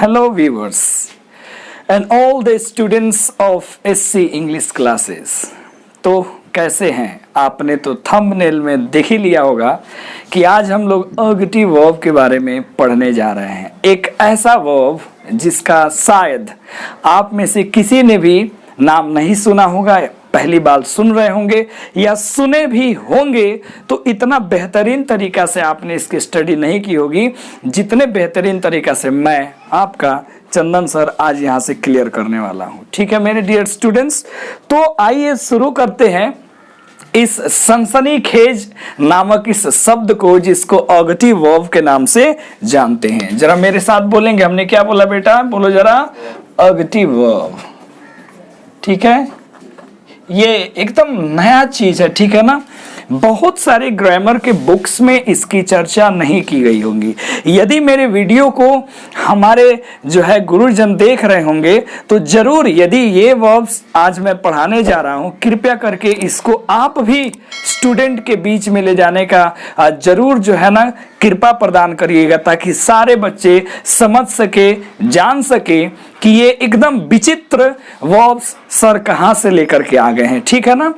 Hello viewers and all the students of SC English classes। तो कैसे हैं? आपने तो थंबनेल में देख ही लिया होगा कि आज हम लोग ऑगेटिव वर्ब के बारे में पढ़ने जा रहे हैं। एक ऐसा वर्ब जिसका शायद आप में से किसी ने भी नाम नहीं सुना होगा, पहली बार सुन रहे होंगे या सुने भी होंगे तो इतना बेहतरीन तरीका से आपने इसकी स्टडी नहीं की होगी जितने बेहतरीन तरीका से मैं आपका चंदन सर आज यहाँ से क्लियर करने वाला हूँ। ठीक है मेरे डियर स्टूडेंट्स, तो आइए शुरू करते हैं इस सनसनीखेज नामक इस शब्द को जिसको ऑगेटिव वर्ब के नाम से जानते हैं। जरा मेरे साथ बोलेंगे, हमने क्या बोला बेटा? बोलो जरा, ऑगेटिव वर्ब। ठीक है, ये एकदम नया चीज है, ठीक है ना। बहुत सारे ग्रामर के बुक्स में इसकी चर्चा नहीं की गई होंगी। यदि मेरे वीडियो को हमारे जो है गुरुजन देख रहे होंगे तो जरूर, यदि ये वर्ब्स आज मैं पढ़ाने जा रहा हूं, कृपया करके इसको आप भी स्टूडेंट के बीच में ले जाने का जरूर जो है ना कृपा प्रदान करिएगा, ताकि सारे बच्चे समझ सके, जान सके कि ये एकदम विचित्र वर्ब्स सर कहाँ से लेकर के आ गए हैं। ठीक है ना।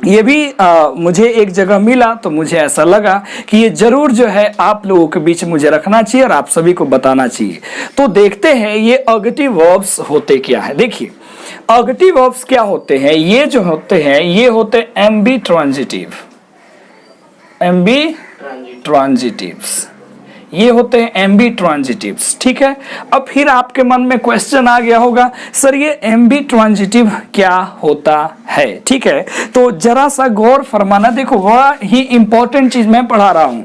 ये भी मुझे एक जगह मिला तो मुझे ऐसा लगा कि ये जरूर जो है आप लोगों के बीच मुझे रखना चाहिए और आप सभी को बताना चाहिए। तो देखते हैं ये ऑगेटिव वर्ब्स होते क्या है। देखिए ऑगेटिव वर्ब्स क्या होते हैं। ये जो होते हैं ये होते एमबी ट्रांजिटिव, एमबी ट्रांजिटिव्स, ये होते हैं एमबी ट्रांजिटिव्स। ठीक है, अब फिर आपके मन में क्वेश्चन आ गया होगा, सर ये एमबी ट्रांजिटिव क्या होता है? ठीक है, तो जरा सा गौर फरमाना। देखो वह ही इंपॉर्टेंट चीज मैं पढ़ा रहा हूं।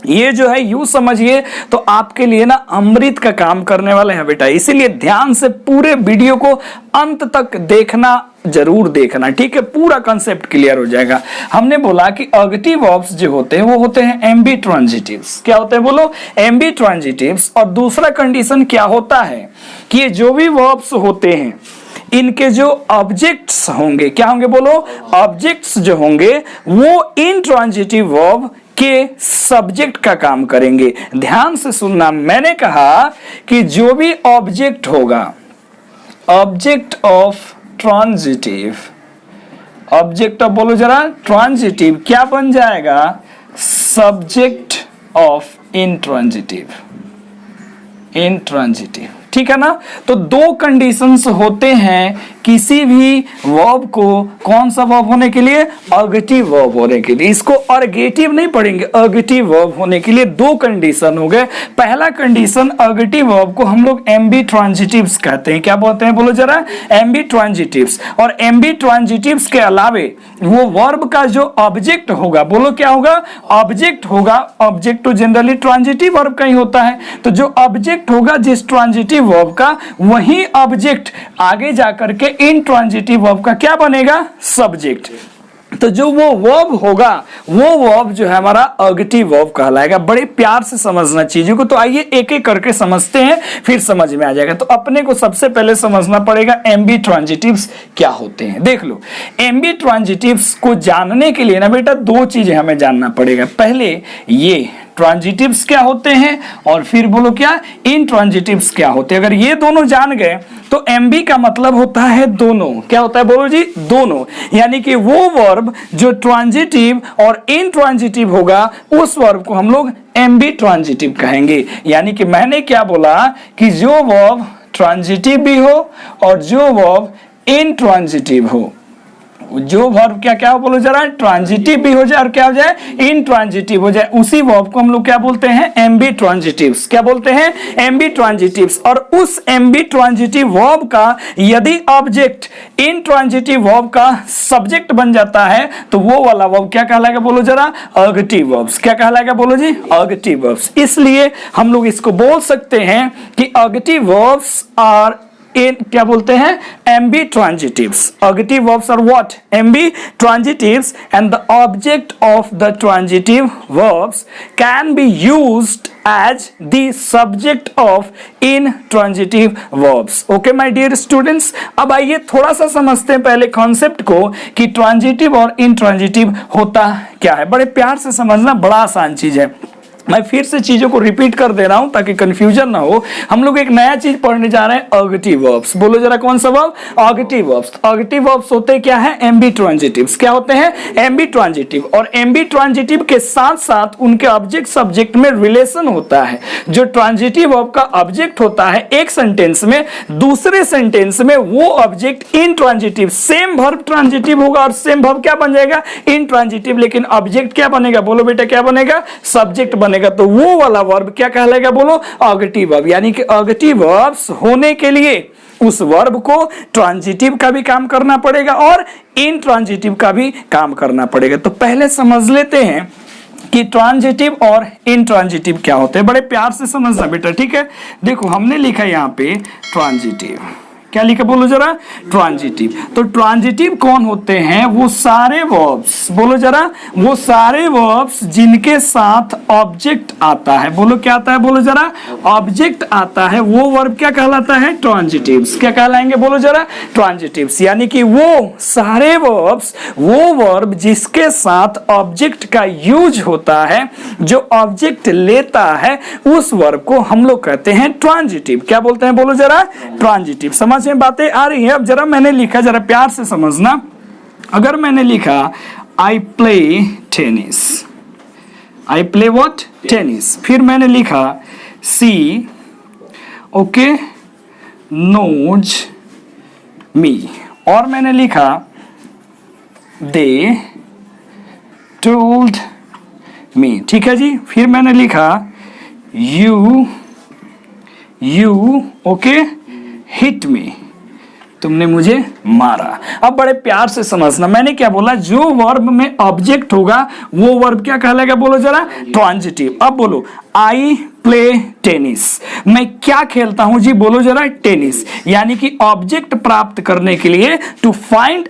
ये जो है यूं समझिए तो आपके लिए ना अमृत का काम करने वाले हैं बेटा, इसीलिए ध्यान से पूरे वीडियो को अंत तक देखना, जरूर देखना। ठीक है, पूरा कंसेप्ट क्लियर हो जाएगा। हमने बोला कि ऑगेटिव वर्ब्स जो होते हैं वो होते हैं एमबी ट्रांजिटिव्स। क्या होते हैं बोलो? एमबी ट्रांजिटिव्स। और दूसरा कंडीशन क्या होता है कि ये जो भी वर्ब्स होते हैं इनके जो ऑब्जेक्ट्स होंगे, क्या होंगे बोलो? ऑब्जेक्ट्स जो होंगे वो इंट्रांजिटिव वर्ब के सब्जेक्ट का काम करेंगे। ध्यान से सुनना, मैंने कहा कि जो भी ऑब्जेक्ट होगा, object of transitive, object of बोलो जरा ट्रांजिटिव, क्या बन जाएगा? Subject of intransitive, intransitive. ठीक है ना। तो दो कंडीशंस होते हैं किसी भी वर्ब को, कौन सा वर्ब होने के लिए? ऑगेटिव वर्ब होने के लिए। इसको ऑगेटिव नहीं पढ़ेंगे, ऑगेटिव वर्ब होने के लिए दो कंडीशन हो गए। पहला कंडीशन, ऑगेटिव वर्ब को हम लोग एमबी ट्रांजिटिव्स कहते हैं। क्या बोलते हैं बोलो जरा? एमबी ट्रांजिटिव्स। और एमबी ट्रांजिटिव्स के अलावे वो वर्ब का जो ऑब्जेक्ट होगा, बोलो क्या होगा? ऑब्जेक्ट होगा। ऑब्जेक्ट तो जनरली ट्रांजिटिव वर्ब का ही होता है, तो जो ऑब्जेक्ट होगा जिस ट्रांजिटिव वर्ब का, वही ऑब्जेक्ट आगे जाकर के इंट्रांजिटिव वर्ब का क्या बनेगा? सब्जेक्ट। तो जो वो वर्ब होगा वो वर्ब जो है हमारा ऑगेटिव वर्ब कहलाएगा। बड़े प्यार से समझना चीजों को। तो आइए एक एक करके समझते हैं, फिर समझ में आ जाएगा। तो अपने को सबसे पहले समझना पड़ेगा एमबी ट्रांजिटिव्स क्या होते हैं। देख लो, एमबी ट्रांजिटिव्स को जानने के लिए ना बेटा दो चीजें हमें जानना पड़ेगा। पहले ये ट्रांजिटिव्स क्या होते हैं और फिर बोलो क्या? इंट्रांजिटिव्स क्या होते हैं। अगर ये दोनों जान गए तो एमबी का मतलब होता है दोनों। क्या होता है बोलो जी? दोनों। यानी कि वो वर्ब जो ट्रांजिटिव और इंट्रांजिटिव होगा उस वर्ब को हम लोग एमबी ट्रांजिटिव कहेंगे। यानी कि मैंने क्या बोला कि जो वर्ब ट्रांजिटिव भी हो और जो वर्ब इंट्रांजिटिव हो, जो वर्ब क्या क्या हो बोलो जरा? ट्रांजिटिव भी हो जाए और क्या हो जाए? इंट्रांजिटिव हो जाए, उसी वर्ब को हम लोग क्या बोलते हैं? एमबी ट्रांजिटिव्स। क्या बोलते हैं? एमबी ट्रांजिटिव्स। और उस एमबी ट्रांजिटिव वर्ब का यदि ऑब्जेक्ट इंट्रांजिटिव वर्ब का सब्जेक्ट बन जाता है तो वो वाला वर्ब क्या कहलाएगा बोलो जरा? ऑगेटिव वर्ब्स। क्या कहलाएगा बोलो जी? ऑगेटिव वर्ब्स। इसलिए हम लोग इसको बोल सकते हैं कि ऑगेटिव वर्ब्स आर in क्या बोलते हैं? Ambitransitives. Ergative verbs are what? Ambitransitives and the object of the transitive verbs can be used as the subject of intransitive verbs. Okay my dear students, अब आइए थोड़ा सा समझते हैं पहले कॉन्सेप्ट को कि ट्रांजिटिव और इंट्रांजिटिव होता क्या है। बड़े प्यार से समझना, बड़ा आसान चीज है। मैं फिर से चीजों को रिपीट कर दे रहा हूं ताकि कंफ्यूजन ना हो। हम लोग एक नया चीज पढ़ने जा रहे हैं, ऑगेटिव वर्ब्स। बोलो जरा कौन सा वर्ब? ऑगेटिव वर्ब्स। ऑगेटिव वर्ब्स होते क्या है? एमबी ट्रांजिटिव्स। क्या होते हैं? MB transitive. और एमबी ट्रांजिटिव के साथ साथ उनके ऑब्जेक्ट सब्जेक्ट में रिलेशन होता है। जो ट्रांजिटिव वर्ब का ऑब्जेक्ट होता है एक सेंटेंस में, दूसरे सेंटेंस में वो object in transitive, same verb transitive होगा और सेम वर्ब क्या बन जाएगा? इन ट्रांजिटिव, लेकिन ऑब्जेक्ट क्या बनेगा? बोलो बेटा क्या बनेगा? सब्जेक्ट बनेगा। तो वो वाला वर्ब क्या कहलाएगा? बोलो ऑगेटिव वर्ब। यानी कि ऑगेटिव वर्ब्स होने के लिए उस वर्ब को ट्रांजिटिव का भी काम करना पड़ेगा और इन ट्रांजिटिव का भी काम करना पड़ेगा। तो पहले समझ लेते हैं कि ट्रांजिटिव और इंट्रांजिटिव क्या होते हैं। बड़े प्यार से समझना बेटा, ठीक है। देखो हमने लिखा यहां पे ट्रांजिटिव, क्या लिखा बोलो जरा? ट्रांजिटिव। तो ट्रांजिटिव कौन होते हैं? वो सारे वर्ब्स, बोलो जरा, वो सारे वर्ब्स जिनके साथ ऑब्जेक्ट आता है। बोलो क्या आता है? बोलो जरा, ऑब्जेक्ट आता है। वो वर्ब क्या कहलाता है? ट्रांजिटिव्स। क्या कहलाएंगे? बोलो जरा, ट्रांजिटिव्स। यानी कि वो सारे वर्ब्स, वो वर्ब जिसके साथ ऑब्जेक्ट का यूज होता है, जो ऑब्जेक्ट लेता है, उस वर्ब को हम लोग कहते हैं ट्रांजिटिव। क्या बोलते हैं? बोलो जरा, ट्रांजिटिव। समझ में बातें आ रही है? अब जरा मैंने लिखा, जरा प्यार से समझना। अगर मैंने लिखा आई play tennis, I play what? Tennis. फिर मैंने लिखा सी ओके नोज मी, और मैंने लिखा दे टोल्ड मी। ठीक है जी। फिर मैंने लिखा यू ओके हिट मी, तुमने मुझे मारा। अब बड़े प्यार से समझना, मैंने क्या बोला? जो वर्ब में ऑब्जेक्ट होगा वो वर्ब क्या कहलाएगा? बोलो जरा, ट्रांजिटिव। अब बोलो आई प्ले टेनिस, मैं क्या खेलता हूं जी? बोलो जरा, टेनिस। यानी कि ऑब्जेक्ट प्राप्त करने के लिए, to find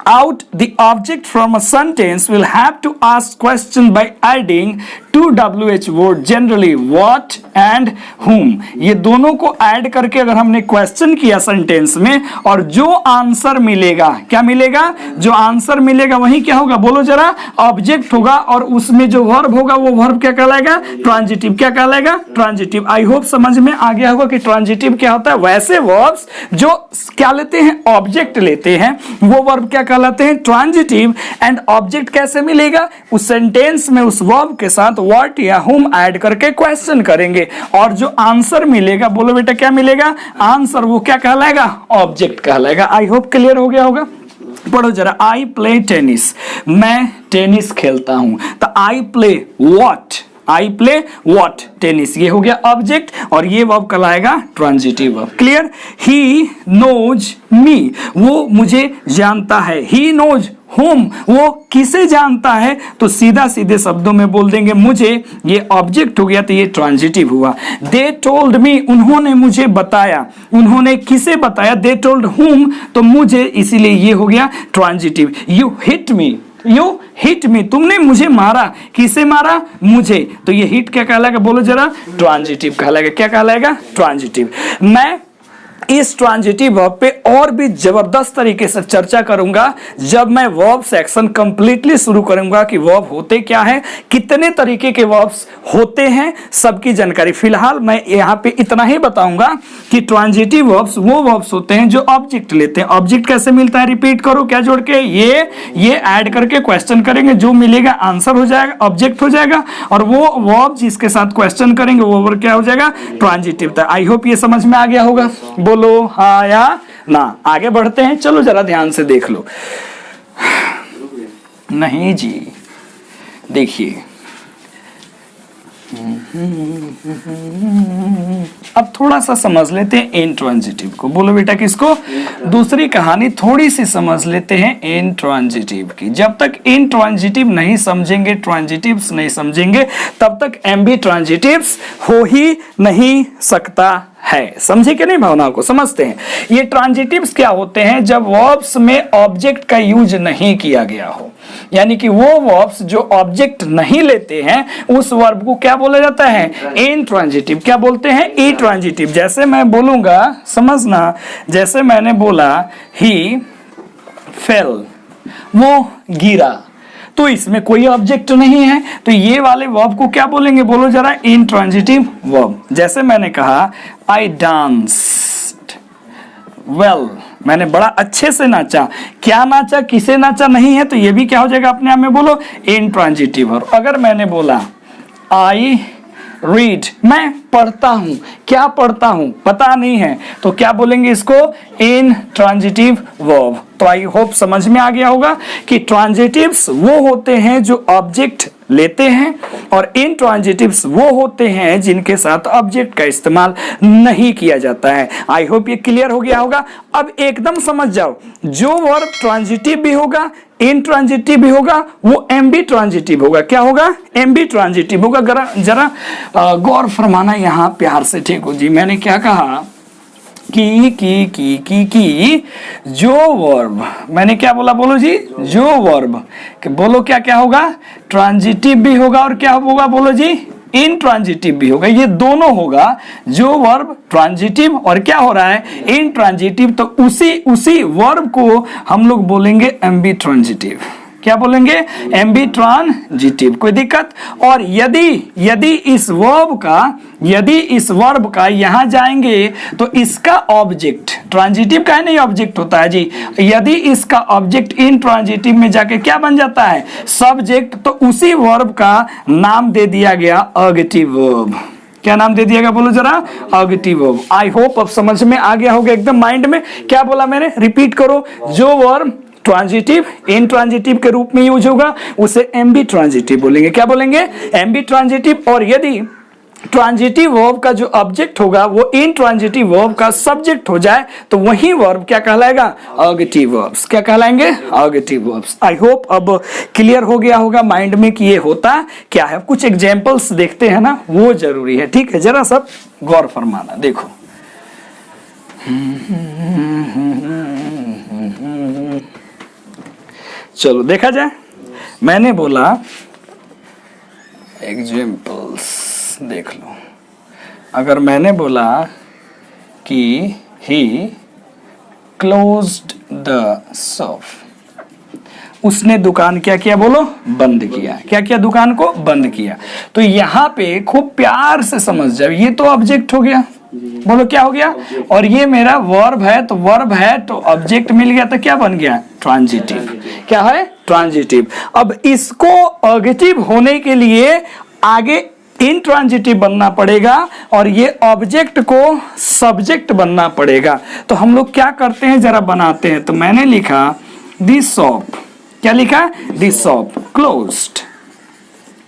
out the object from a sentence, will have to ask question by adding two WH word, generally what and whom। ये दोनों को ऐड करके अगर हमने क्वेश्चन किया सेंटेंस में, और जो आंसर मिलेगा, क्या मिलेगा? जो आंसर मिलेगा वही क्या होगा? बोलो जरा, ऑब्जेक्ट होगा, और उसमें जो वर्ब होगा वो वर्ब क्या कहलाएगा? ट्रांजिटिव। क्या कहलाएगा? ट्रांजिटिव। आई होप समझ में आ गया होगा कि ट्रांजिटिव क्या होता है। वैसे वर्ब्स जो क्या लेते हैं? ऑब्जेक्ट लेते हैं, वो वर्ब क्या कहलाते हैं? ट्रांजिटिव। एंड ऑब्जेक्ट कैसे मिलेगा? उस सेंटेंस में उस वर्ब के साथ व्हाट या हुम ऐड करके क्वेश्चन करेंगे, और जो आंसर मिलेगा, बोलो बेटा क्या मिलेगा? आंसर। वो क्या कहलाएगा? ऑब्जेक्ट कहलाएगा। आई होप क्लियर हो गया होगा। पढ़ो जरा, आई प्ले टेनिस, मैं टेनिस खेलता हूं। तो I play what? I play what? Tennis. ये हो गया ऑब्जेक्ट, और ये वर्ब कहलाएगा transitive verb. Clear? He knows me, वो मुझे जानता है। ही नोज whom, वो किसे जानता है? तो सीधा सीधे शब्दों में बोल देंगे मुझे, ये ऑब्जेक्ट हो गया तो ये ट्रांजिटिव हुआ। दे टोल्ड मी, उन्होंने मुझे बताया। उन्होंने किसे बताया? दे टोल्ड whom, तो मुझे, इसीलिए ये हो गया transitive. You hit me, you hit me, तुमने मुझे मारा। किसे मारा? मुझे। तो ये हिट क्या कहलाएगा? बोलो जरा, ट्रांजिटिव कहलाएगा। क्या कहलाएगा? ट्रांजिटिव। मैं इस ट्रांजिटिव वर्ब पे और भी जबरदस्त तरीके से चर्चा करूंगा जब मैं वर्ब सेक्शन कंप्लीटली शुरू करूंगा कि वर्ब होते क्या है, कितने तरीके के वर्ब्स होते हैं, सबकी जानकारी। फिलहाल मैं यहां पे इतना ही बताऊंगा कि ट्रांजिटिव वर्ब्स वो वर्ब्स होते हैं जो ऑब्जेक्ट लेते हैं। ऑब्जेक्ट कैसे मिलता है? रिपीट करो, क्या जोड़ के? ये ऐड करके क्वेश्चन करेंगे, जो मिलेगा आंसर हो जाएगा, ऑब्जेक्ट हो जाएगा, और वो वर्ब जिसके साथ क्वेश्चन करेंगे वो वर्ब क्या हो जाएगा? ट्रांजिटिव। आई होप ये समझ में आ गया होगा। बोलो हाँ या ना। आगे बढ़ते हैं, चलो जरा ध्यान से देख लो। नहीं जी, देखिए अब थोड़ा सा समझ लेते हैं इंट्रांजिटिव को। बोलो बेटा किसको? दूसरी कहानी थोड़ी सी समझ लेते हैं इंट्रांजिटिव की। जब तक इंट्रांजिटिव नहीं समझेंगे, ट्रांजिटिव्स नहीं समझेंगे, तब तक एमबी ट्रांजिटिव्स हो ही नहीं सकता है। समझे कि नहीं? भावनाओं को समझते हैं। ये ट्रांजिटिव्स क्या होते हैं? जब वर्ब्स में ऑब्जेक्ट का यूज नहीं किया गया हो, यानी कि वो वर्ब्स जो ऑब्जेक्ट नहीं लेते हैं, उस वर्ब को क्या बोला जाता है? इंट्रांजिटिव। क्या बोलते हैं? इंट्रांजिटिव। जैसे मैं बोलूंगा, समझना, जैसे मैंने बोला ही फेल, वो गिरा, तो इसमें कोई ऑब्जेक्ट नहीं है, तो ये वाले वर्ब को क्या बोलेंगे, बोलो जरा, इंट्रांजिटिव वर्ब। जैसे मैंने कहा आई डांस्ड वेल, मैंने बड़ा अच्छे से नाचा। क्या नाचा, किसे नाचा नहीं है, तो ये भी क्या हो जाएगा अपने आप में, बोलो इंट्रांजिटिव वर्ब। अगर मैंने बोला आई रीड, मैं पढ़ता हूं, क्या पढ़ता हूं पता नहीं है, तो क्या बोलेंगे इसको, इंट्रांजिटिव वर्ब। तो आई होप समझ में आ गया होगा कि ट्रांजिटिव्स वो होते हैं जो ऑब्जेक्ट लेते हैं और इंट्रांजिटिव्स वो होते हैं जिनके साथ ऑब्जेक्ट का इस्तेमाल नहीं किया जाता है। आई होप ये क्लियर हो गया होगा। अब एकदम समझ जाओ, जो वर्ब ट्रांजिटिव भी होगा, इंट्रांजिटिव भी होगा, वो एम्बी ट्रांजिटिव होगा। क्या होगा, एम्बी ट्रांजिटिव होगा। जरा गौर फरमाना यहाँ प्यार से, ठीक हो जी। मैंने क्या कहा कि जो वर्ब, मैंने क्या बोला, बोलो जी, जो वर्ब, कि बोलो क्या क्या होगा, ट्रांजिटिव भी होगा और क्या होगा, बोलो जी, इंट्रांजिटिव भी होगा। ये दोनों होगा, जो वर्ब ट्रांजिटिव और क्या हो रहा है, इंट्रांजिटिव, तो उसी वर्ब को हम लोग बोलेंगे एम्बी ट्रांजिटिव। क्या बोलेंगे, एम्बी ट्रांजिटिव। कोई दिक्कत। और यदि इस वर्ब का यहां जाएंगे तो इसका ऑब्जेक्ट, ट्रांजिटिव का है नहीं, ऑब्जेक्ट होता है जी, यदि इसका ऑब्जेक्ट इंट्रांजिटिव में जाके क्या बन जाता है, सब्जेक्ट, तो उसी वर्ब का नाम दे दिया गया ऑगेटिव वर्ब। क्या नाम दे दिया गया, बोलो जरा, ऑगेटिव वर्ब। आई होप अब समझ में आ गया होगा एकदम माइंड में। क्या बोला मैंने, रिपीट करो, जो वर्ब ट्रांजिटिव इंट्रांजिटिव के रूप में यूज होगा उसे एम्बी ट्रांजिटिव बोलेंगे। क्या बोलेंगे, एम्बी ट्रांजिटिव। और यदि ट्रांजिटिव वर्ब का जो ऑब्जेक्ट होगा वो इंट्रांजिटिव वर्ब का सब्जेक्ट हो जाए तो वही वर्ब क्या कहलाएगा, ऑगेटिव वर्ब्स। क्या कहलाएंगे, ऑगेटिव वर्ब्स। आई होप अब क्लियर हो गया होगा माइंड में कि ये होता क्या है। कुछ एग्जांपल्स देखते हैं ना, वो जरूरी है, ठीक है, जरा सब गौर फरमाना। देखो चलो देखा जाए। मैंने बोला, एग्जाम्पल्स देख लो। अगर मैंने बोला कि ही क्लोज्ड द शॉप, उसने दुकान क्या किया, बोलो, बंद किया। क्या किया, दुकान को बंद किया। तो यहाँ पे खूब प्यार से समझ जाओ, ये तो ऑब्जेक्ट हो गया, बोलो क्या हो गया, और ये मेरा वर्ब है, तो वर्ब है तो ऑब्जेक्ट मिल गया, तो क्या बन गया, ट्रांजिटिव। क्या है, ट्रांजिटिव। अब इसको ऑगेटिव होने के लिए आगे इंट्रांजिटिव बनना पड़ेगा और ये ऑब्जेक्ट को सब्जेक्ट बनना पड़ेगा। तो हम लोग क्या करते हैं, जरा बनाते हैं। तो मैंने लिखा दी शॉप, क्या लिखा, the shop closed.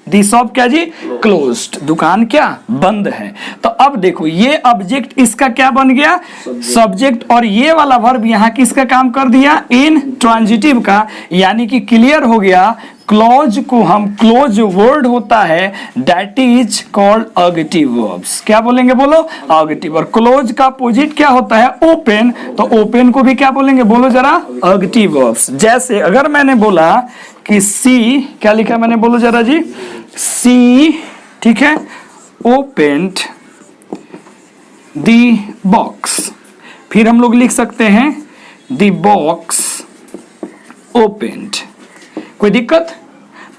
The shop क्या जी, क्लोज्ड, दुकान क्या, बंद है। तो अब देखो ये ऑब्जेक्ट इसका क्या बन गया, सब्जेक्ट, और ये वाला वर्ब यहाँ किसका काम कर दिया, इन ट्रांजिटिव का। यानी कि क्लियर हो गया, क्लोज को हम, क्लोज वर्ड होता है दैट इज कॉल्ड ऑगेटिव वर्ब्स। क्या बोलेंगे, बोलो, ऑगेटिव। और क्लोज का अपोजिट क्या होता है, ओपन, तो ओपन को भी क्या बोलेंगे, बोलो जरा, ऑगेटिव वर्ब्स। जैसे अगर मैंने बोला कि सी, क्या लिखा मैंने, बोलो जरा जी, सी, ठीक है, ओपेंड दी बॉक्स। फिर हम लोग लिख सकते हैं दी बॉक्स ओपेंड। कोई दिक्कत।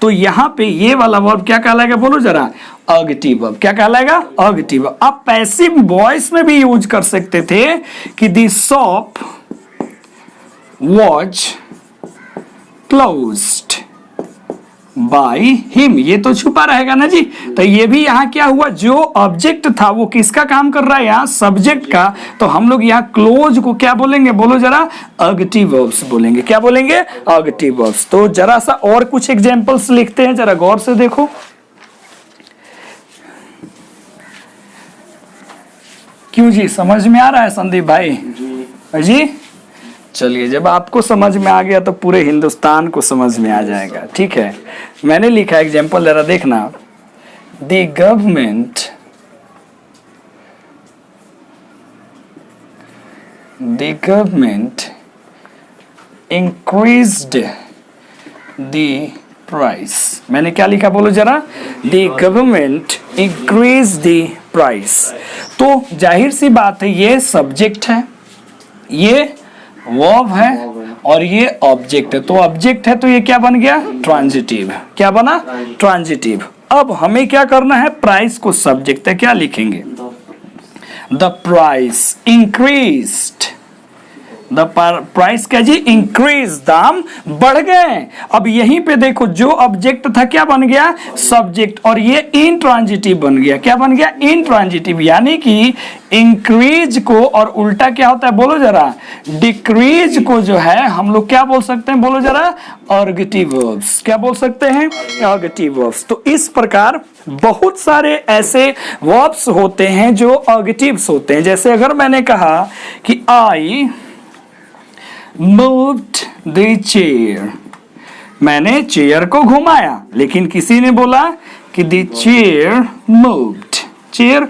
तो यहां पे ये वाला वर्ब क्या कहलाएगा, बोलो जरा, ऑगेटिव वर्ब। क्या कहलाएगा, ऑगेटिव वर्ब। आप पैसिव वॉइस में भी यूज कर सकते थे कि the shop was closed by him. ये तो छुपा रहेगा ना जी। तो ये भी यहाँ क्या हुआ, जो ऑब्जेक्ट था वो किसका काम कर रहा है, यहाँ सब्जेक्ट का। तो हम लोग यहाँ क्लोज को क्या बोलेंगे, बोलो जरा, ऑगेटिव वर्ब्स बोलेंगे। क्या बोलेंगे, ऑगेटिव वर्ब्स। तो जरा सा और कुछ एग्जांपल्स लिखते हैं, जरा गौर से देखो। क्यों जी, समझ में आ रहा है संदीप भाई जी? चलिए, जब आपको समझ में आ गया तो पूरे हिंदुस्तान को समझ में आ जाएगा, ठीक है। मैंने लिखा एग्जाम्पल, जरा देखना। The government increased the price. मैंने क्या लिखा, बोलो जरा, the government increase the price. तो जाहिर सी बात है, ये सब्जेक्ट है, ये वर्ब है और ये ऑब्जेक्ट है, तो ऑब्जेक्ट है तो ये क्या बन गया, ट्रांजिटिव। क्या बना, ट्रांजिटिव। अब हमें क्या करना है, प्राइस को सब्जेक्ट है, क्या लिखेंगे, the price increased. The price क्या जी, इंक्रीज, दाम बढ़ गए। अब यहीं पे देखो जो ऑब्जेक्ट था क्या बन गया, सब्जेक्ट, और ये इंट्रांजिटिव बन गया। क्या बन गया, इंट्रांजिटिव। यानी कि इंक्रीज को, और उल्टा क्या होता है बोलो जरा, डिक्रीज को जो है हम लोग क्या बोल सकते हैं, बोलो जरा, अर्गेटिव वर्ब्स। क्या बोल सकते हैं, अर्गेटिव वर्ब्स। तो इस प्रकार बहुत सारे ऐसे वर्ब्स होते हैं जो अर्गेटिव्स होते हैं। जैसे अगर मैंने कहा कि आई moved the chair, मैंने चेयर को घुमाया, लेकिन किसी ने बोला कि the chair moved, चेयर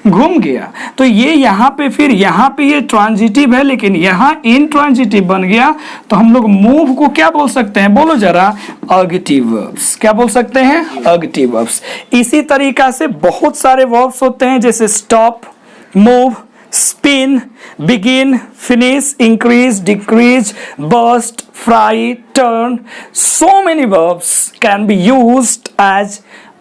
घूम गया। तो ये यहाँ पे, फिर यहाँ पे ये ट्रांजिटिव है लेकिन यहाँ इंट्रांजिटिव बन गया, तो हम लोग मूव को क्या बोल सकते हैं, बोलो जरा, अर्गेटिव वर्ब्स। क्या बोल सकते हैं, अर्गेटिव वर्ब्स। इसी तरीका से बहुत सारे वर्ब्स होते हैं, जैसे stop, move, spin, begin, finish, increase, decrease, burst, fry, turn. So many verbs can be used as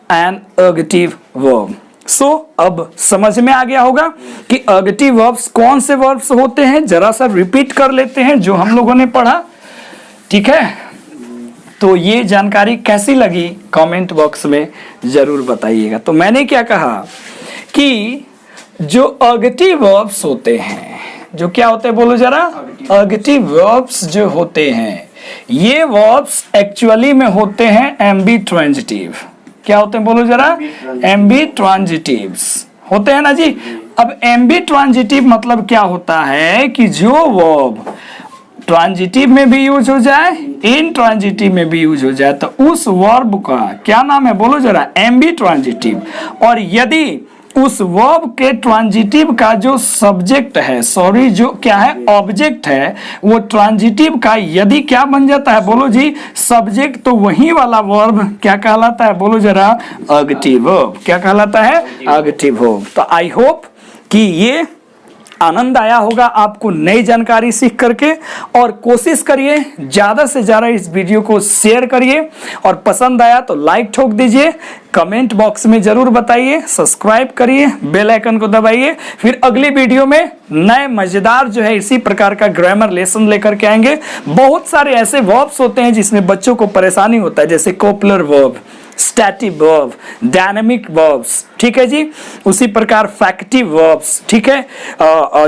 an ergative verb. So अब समझ में आ गया होगा कि ergative verbs कौन से verbs होते हैं। जरा सा रिपीट कर लेते हैं जो हम लोगों ने पढ़ा, ठीक है। तो ये जानकारी कैसी लगी कमेंट बॉक्स में जरूर बताइएगा। तो मैंने क्या कहा कि जो अर्गेटिव वर्ब्स होते हैं, जो क्या होते हैं बोलो जरा, अर्गेटिव वर्ब्स जो होते हैं, ये वर्ब्स एक्चुअली में होते हैं एम्बी ट्रांजिटिव। क्या होते हैं बोलो जरा, एम्बी ट्रांजिटिव्स होते हैं ना जी। अब एम्बी ट्रांजिटिव मतलब क्या होता है कि जो वर्ब ट्रांजिटिव में भी यूज हो जाए, इन ट्रांजिटिव में भी यूज हो जाए, तो उस वर्ब का क्या नाम है बोलो जरा, एम्बी ट्रांजिटिव। और यदि उस वर्ब के ट्रांजिटिव का जो सब्जेक्ट है, सॉरी जो क्या है, ऑब्जेक्ट है, वो ट्रांजिटिव का यदि क्या बन जाता है बोलो जी, सब्जेक्ट, तो वही वाला वर्ब क्या कहलाता है बोलो जरा, अर्गेटिव वर्ब। क्या कहलाता है, अर्गेटिव वर्ब। तो आई होप कि ये आनंद आया होगा आपको नई जानकारी सीख करके, और कोशिश करिए ज्यादा से ज्यादा इस वीडियो को शेयर करिए, और पसंद आया तो लाइक ठोक दीजिए, कमेंट बॉक्स में जरूर बताइए, सब्सक्राइब करिए, बेल आइकन को दबाइए। फिर अगली वीडियो में नए मजेदार जो है इसी प्रकार का ग्रामर लेसन लेकर के आएंगे। बहुत सारे ऐसे वर्ब्स होते हैं जिसमें बच्चों को परेशानी होता है, जैसे copular verb, static verb, dynamic verbs, ठीक है जी। उसी प्रकार फैक्टिव वर्ब्स, ठीक है।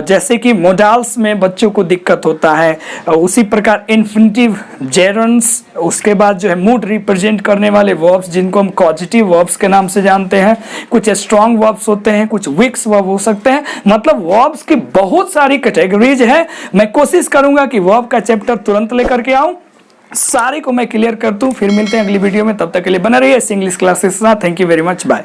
जैसे कि मोडाल्स में बच्चों को दिक्कत होता है, उसी प्रकार इन्फिनिटिव, जेरंड्स, उसके बाद जो है मूड रिप्रेजेंट करने वाले वर्ब्स जिनको हम कॉजेटिव वर्ब्स के नाम से जानते हैं। कुछ स्ट्रॉन्ग वर्ब्स होते हैं, कुछ वीक्स वर्ब हो सकते हैं। मतलब वर्ब्स की बहुत सारी कैटेगरीज है। मैं कोशिश करूंगा कि वर्ब का चैप्टर तुरंत लेकर के आऊं, सारे को मैं क्लियर कर दूं। फिर मिलते हैं अगली वीडियो में, तब तक के लिए बने रहिए इंग्लिश क्लासेस के साथ। Thank you very much, bye.